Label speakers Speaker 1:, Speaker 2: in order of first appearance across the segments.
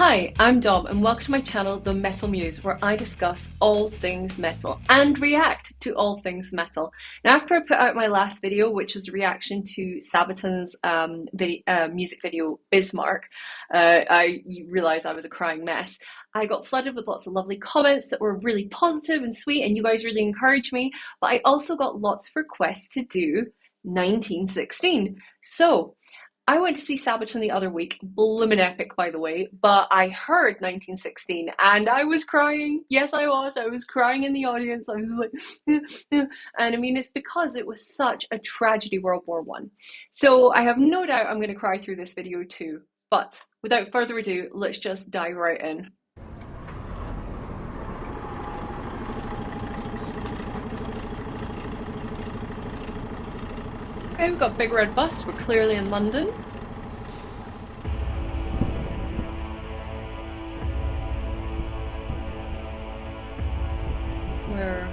Speaker 1: Hi, I'm Dom and welcome to my channel, The Metal Muse, where I discuss all things metal and react to all things metal. Now, after I put out my last video, which is a reaction to Sabaton's music video Bismarck, I realised I was a crying mess. I got flooded with lots of lovely comments that were really positive and sweet, and you guys really encouraged me, but I also got lots of requests to do 1916. So, I went to see Sabaton the other week, bloomin' epic by the way, but I heard 1916 and I was crying. Yes, I was crying in the audience. I was like, and I mean, it's because it was such a tragedy, World War One. So I have no doubt I'm going to cry through this video too. But without further ado, let's just dive right in. Okay, we've got Big Red Bus, we're clearly in London. We're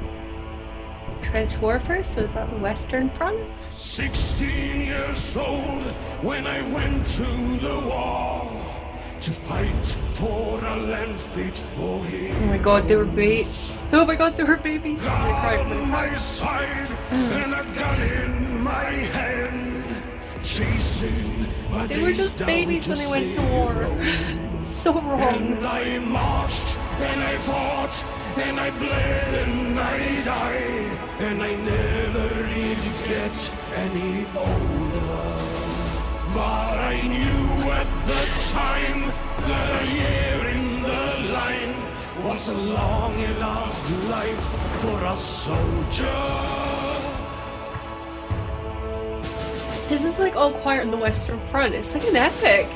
Speaker 1: trench warfare, so is that the Western Front?
Speaker 2: 16 years old when I went to the war to fight for a land fit for him.
Speaker 1: Oh my god, they were babies. Oh my god, they were babies.
Speaker 2: On my side and a gun in my hand, chasing my
Speaker 1: They were just babies when they went to war. So wrong.
Speaker 2: And I marched and I fought and I bled and I died, and I never really get any older. But I knew at the time that a year in the line was a long enough life for a soldier.
Speaker 1: This is like All Quiet on the Western Front. It's like an epic.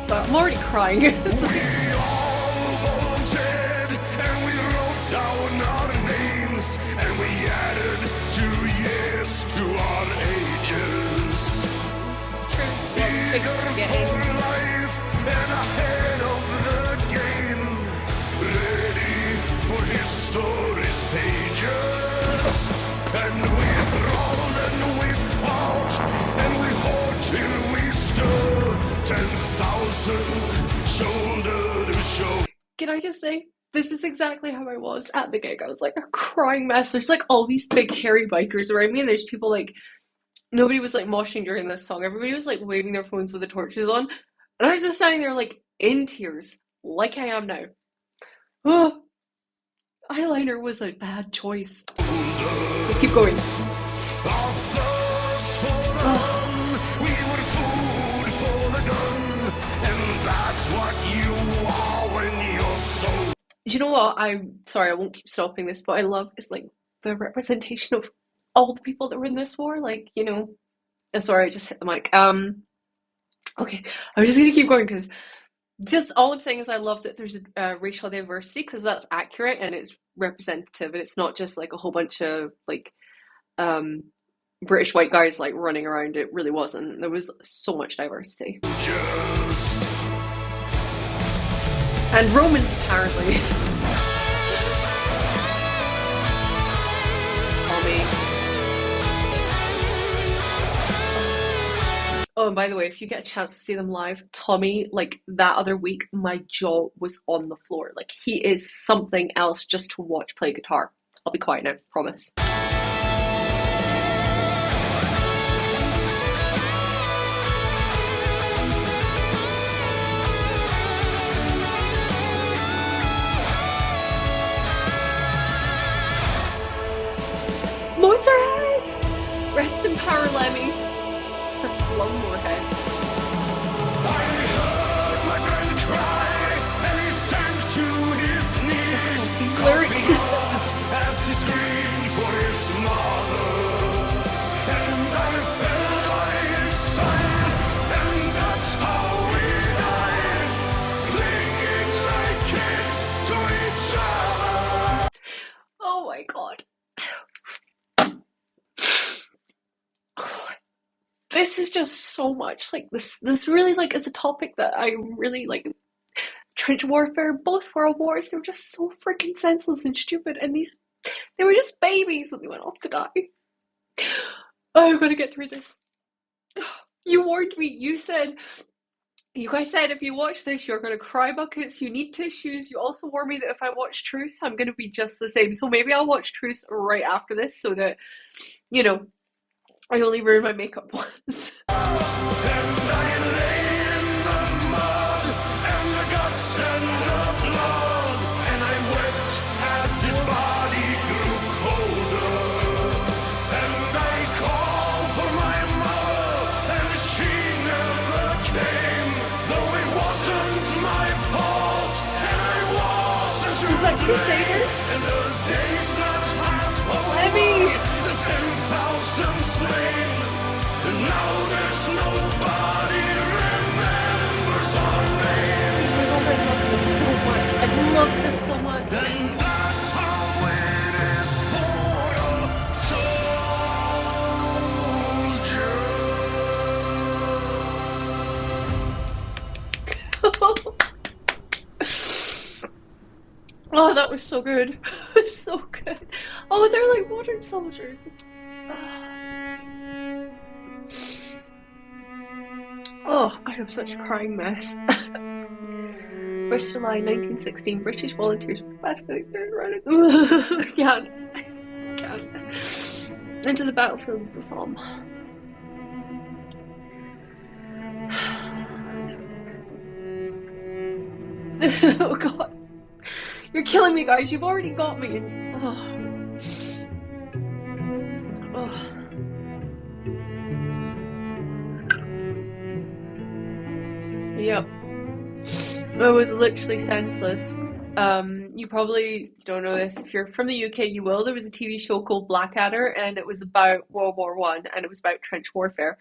Speaker 1: But I'm already crying.
Speaker 2: We all volunteered and we wrote down our names and we added 2 years to our ages.
Speaker 1: It's true.
Speaker 2: Eager for life and ahead of the game, ready for history's pages. And we brawled and we fought and we fought till we stood 10,000 shoulder to shoulder.
Speaker 1: Can I just say, this is exactly how I was at the gig. I was like a crying mess. There's like all these big hairy bikers around me, and there's people like, nobody was like moshing during this song. Everybody was like waving their phones with the torches on. And I was just standing there like in tears, like I am now. Oh, eyeliner was a bad choice. Let's keep going.
Speaker 2: Our thirst for the run, we were food for the gun, and that's what you are when you're so.
Speaker 1: Do you know what? I'm sorry, I won't keep stopping this, but I love is like the representation of all the people that were in this war. Like, you know, sorry, I just hit the mic. Okay, I'm just gonna keep going because just all I'm saying is I love that there's a racial diversity because that's accurate and it's representative and it's not just like a whole bunch of like British white guys like running around. It really wasn't. There was so much diversity. And Romans apparently. Tommy. Oh, and by the way, if you get a chance to see them live, Tommy, like that other week, my jaw was on the floor. Like he is something else just to watch play guitar. I'll be quiet now, promise. Motorhead! Rest in power, Lemmy. Love Motorhead.
Speaker 2: I heard my friend cry and he sank to his knees.
Speaker 1: These lyrics.
Speaker 2: As he screamed for his mother, and I fell by his side, and that's how we died, clinging like kids to each other.
Speaker 1: Oh my god. This is just so much like this really like is a topic that I really like. Trench warfare, both world wars, they were just so freaking senseless and stupid, and they were just babies and they went off to die. Oh, I'm gonna get through this. You warned me. You said You guys said if you watch this, you're going to cry buckets. You need tissues. You also warned me that if I watch Truce, I'm going to be just the same. So maybe I'll watch Truce right after this so that, you know, I only ruin my makeup once. Is that Crusaders? Lemmy!
Speaker 2: 10,000 slain, and now there's nobody remembers our name.
Speaker 1: Oh my god, I love this so much. I love this so much.
Speaker 2: And that's how it is for a soldier.
Speaker 1: Oh, that was so good. So good. Oh, they're like modern soldiers. Oh, I am such a crying mess. 1st July 1916, British volunteers can't. Into the battlefield of the Somme. Oh god. You're killing me, guys. You've already got me. Oh. Oh. Yep. I was literally senseless. You probably don't know this. If you're from the UK, you will. There was a TV show called Blackadder, and it was about World War One, and it was about trench warfare.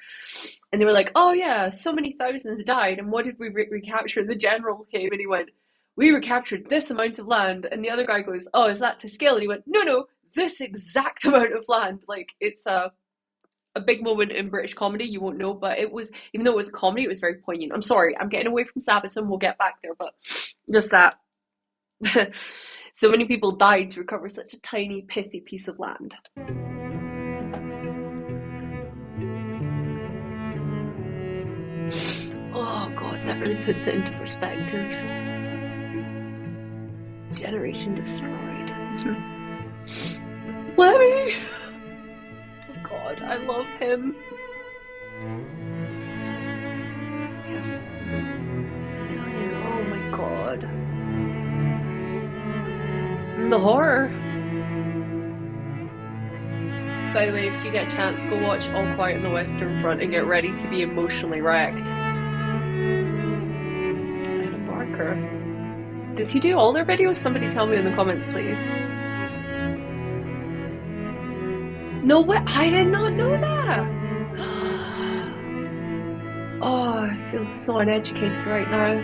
Speaker 1: And they were like, "Oh yeah, so many thousands died, and what did we recapture?" The general came and he went, "We recaptured this amount of land." And the other guy goes, "Oh, is that to scale?" And he went, "No, this exact amount of land." Like, it's a big moment in British comedy. You won't know, but it was, even though it was comedy, it was very poignant. I'm sorry, I'm getting away from Sabaton. We'll get back there, but just that. So many people died to recover such a tiny, pithy piece of land. Oh god, that really puts it into perspective. Generation destroyed. Lemmy! Oh god, I love him. Oh my god. And the horror. By the way, if you get a chance, go watch All Quiet on the Western Front and get ready to be emotionally wrecked. Adam Barker. Does he do all their videos? Somebody tell me in the comments, please. No way! I did not know that! Oh, I feel so uneducated right now.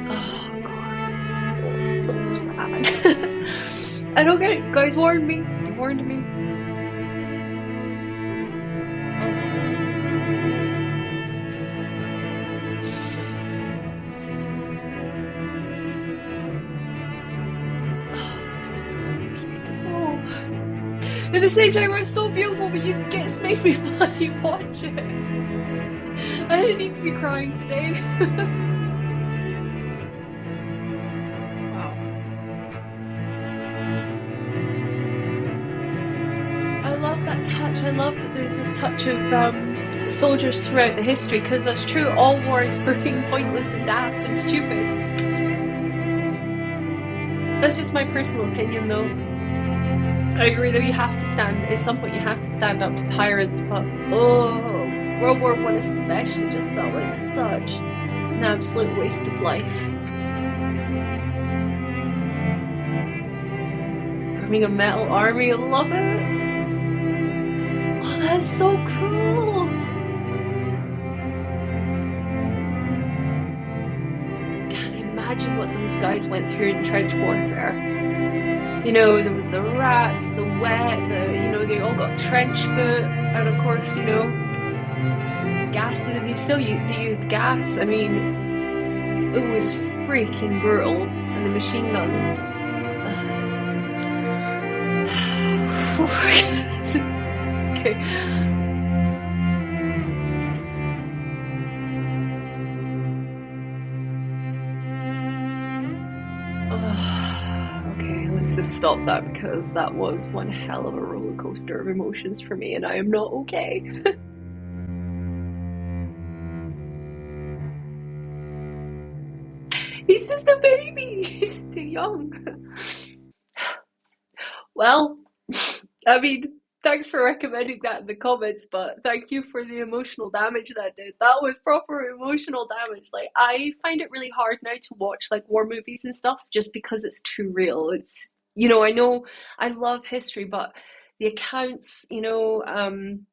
Speaker 1: Oh god. Oh, so sad. I don't get it. Guys warned me. You warned me. At the same time, it's so beautiful, but you just made me bloody watch it. I didn't need to be crying today. Wow. I love that touch. I love that there's this touch of soldiers throughout the history, because that's true. All war is freaking pointless and daft and stupid. That's just my personal opinion, though. I agree, though, you have to stand, at some point you have to stand up to tyrants, but oh, World War One especially just felt like such an absolute waste of life. Forming a metal army, I love it. Oh, that's so cool. Can't imagine what those guys went through in trench warfare. You know, there was the rats, the wet, they all got trench foot, and of course, gas, they used gas. I mean, it was freaking brutal, and the machine guns. Okay. to stop that because that was one hell of a roller coaster of emotions for me, and I am not okay. He's just a baby. He's too young. Well, I mean, thanks for recommending that in the comments, but thank you for the emotional damage that did. That was proper emotional damage. Like, I find it really hard now to watch like war movies and stuff just because it's too real. It's, I know I love history, but the accounts, from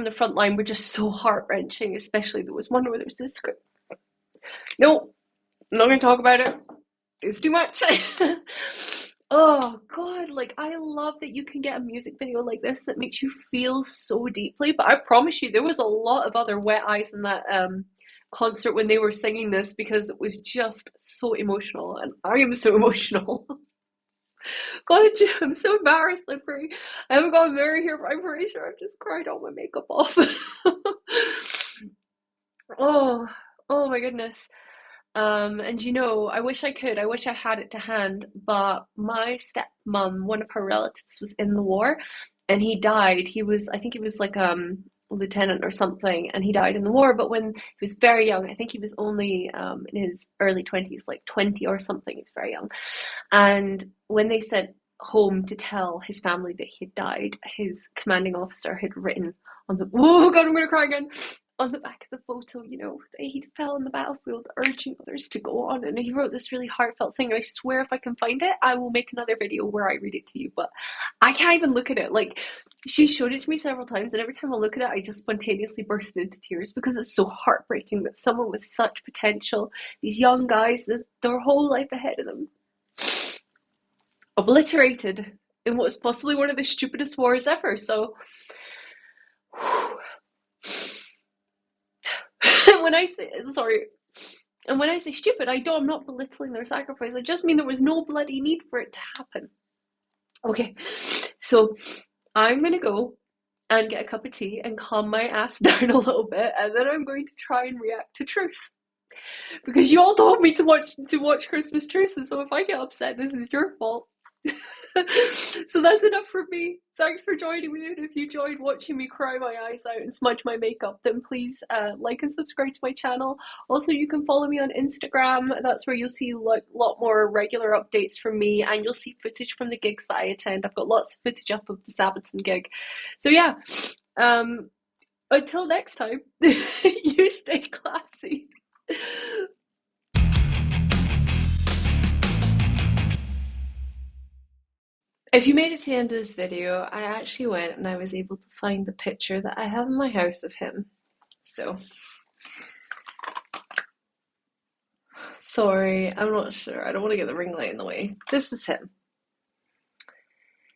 Speaker 1: the front line were just so heart-wrenching, especially there was one where there was this script. No, I'm not going to talk about it. It's too much. Oh God, like I love that you can get a music video like this that makes you feel so deeply, but I promise you there was a lot of other wet eyes in that concert when they were singing this because it was just so emotional and I am so emotional. God, I'm so embarrassed. I haven't got a mirror here, but I'm pretty sure I've just cried all my makeup off. Oh, oh my goodness. And I wish I could. I wish I had it to hand, but my stepmom, one of her relatives, was in the war, and he died. I think he was like a lieutenant or something, and he died in the war. But when he was very young, I think he was only in his early 20s, like 20 or something. He was very young. And when they sent home to tell his family that he had died, his commanding officer had written on the, oh God, I'm gonna cry again, on the back of the photo, that he fell on the battlefield urging others to go on. And he wrote this really heartfelt thing. And I swear if I can find it, I will make another video where I read it to you. But I can't even look at it. Like, she showed it to me several times, and every time I look at it, I just spontaneously burst into tears because it's so heartbreaking that someone with such potential, these young guys, their whole life ahead of them, obliterated in what was possibly one of the stupidest wars ever. So when I say sorry, and when I say stupid, I'm not belittling their sacrifice. I just mean there was no bloody need for it to happen. Okay, so I'm gonna go and get a cup of tea and calm my ass down a little bit, and then I'm going to try and react to Truce. Because you all told me to watch Christmas Truce, and so if I get upset, this is your fault. So that's enough for me. Thanks for joining me, and if you enjoyed watching me cry my eyes out and smudge my makeup, then please like and subscribe to my channel. Also, you can follow me on Instagram. That's where you'll see a lot more regular updates from me, and you'll see footage from the gigs that I attend. I've got lots of footage up of the Sabaton gig. So yeah, until next time, you stay classy. If you made it to the end of this video, I actually went and I was able to find the picture that I have in my house of him. So, sorry, I'm not sure. I don't want to get the ring light in the way. This is him.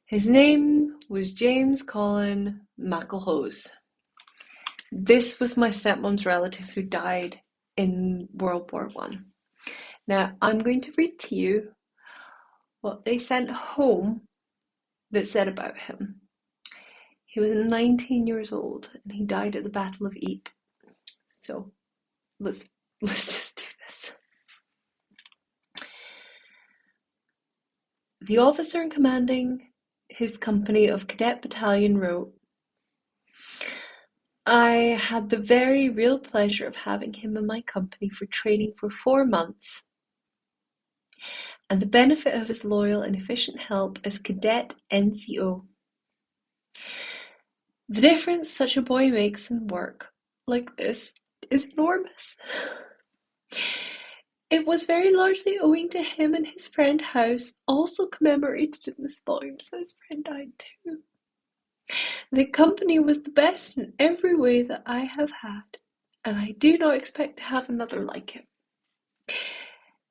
Speaker 1: His name was James Colin McElhose. This was my stepmom's relative who died in World War I. Now, I'm going to read to you what they sent home that said about him. He was 19 years old and he died at the Battle of Ypres. So let's just do this. The officer in commanding his company of cadet battalion wrote, I had the very real pleasure of having him in my company for training for 4 months and the benefit of his loyal and efficient help as cadet NCO. The difference such a boy makes in work like this is enormous. It was very largely owing to him and his friend House, also commemorated in this volume, so his friend died too. The company was the best in every way that I have had, and I do not expect to have another like him.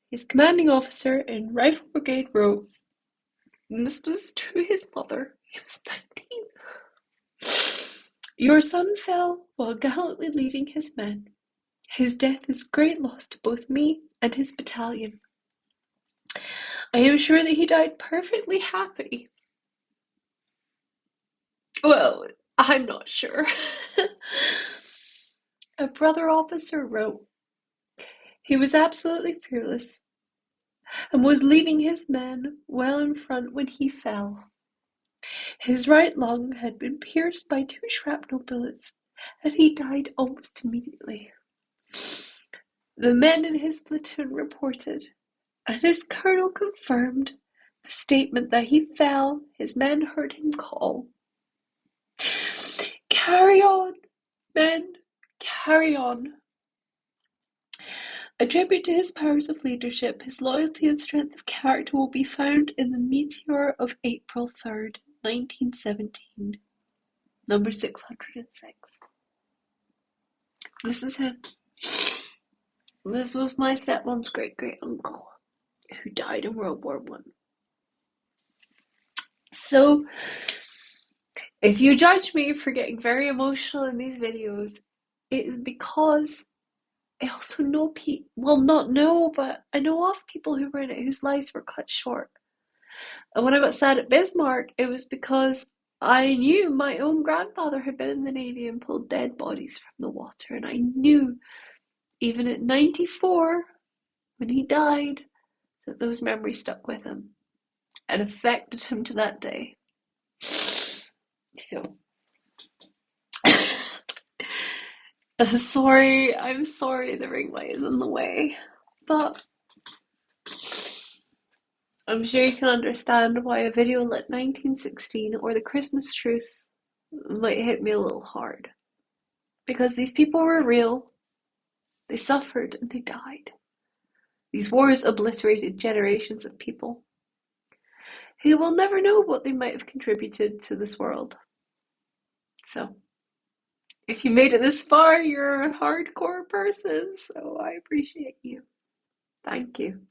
Speaker 1: His commanding officer in Rifle Brigade wrote, and this was to his mother, he was 19. Your son fell while gallantly leading his men. His death is great loss to both me and his battalion. I am sure that he died perfectly happy. Well, I'm not sure. A brother officer wrote, he was absolutely fearless, and was leading his men well in front when he fell. His right lung had been pierced by 2 shrapnel bullets, and he died almost immediately. The men in his platoon reported, and his colonel confirmed the statement that he fell. His men heard him call, "Carry on, men, carry on." A tribute to his powers of leadership, his loyalty and strength of character will be found in the Meteor of April 3rd, 1917, number 606. This is him. This was my stepmom's great-great-uncle who died in World War I. So, if you judge me for getting very emotional in these videos, it is because I also know people, well, not know, but I know of people who were in it whose lives were cut short. And when I got sad at Bismarck, it was because I knew my own grandfather had been in the Navy and pulled dead bodies from the water. And I knew, even at 94, when he died, that those memories stuck with him and affected him to that day. So, I'm sorry the ring light is in the way, but I'm sure you can understand why a video like 1916 or the Christmas truce might hit me a little hard. Because these people were real, they suffered, and they died. These wars obliterated generations of people who will never know what they might have contributed to this world. So, if you made it this far, you're a hardcore person, so I appreciate you. Thank you.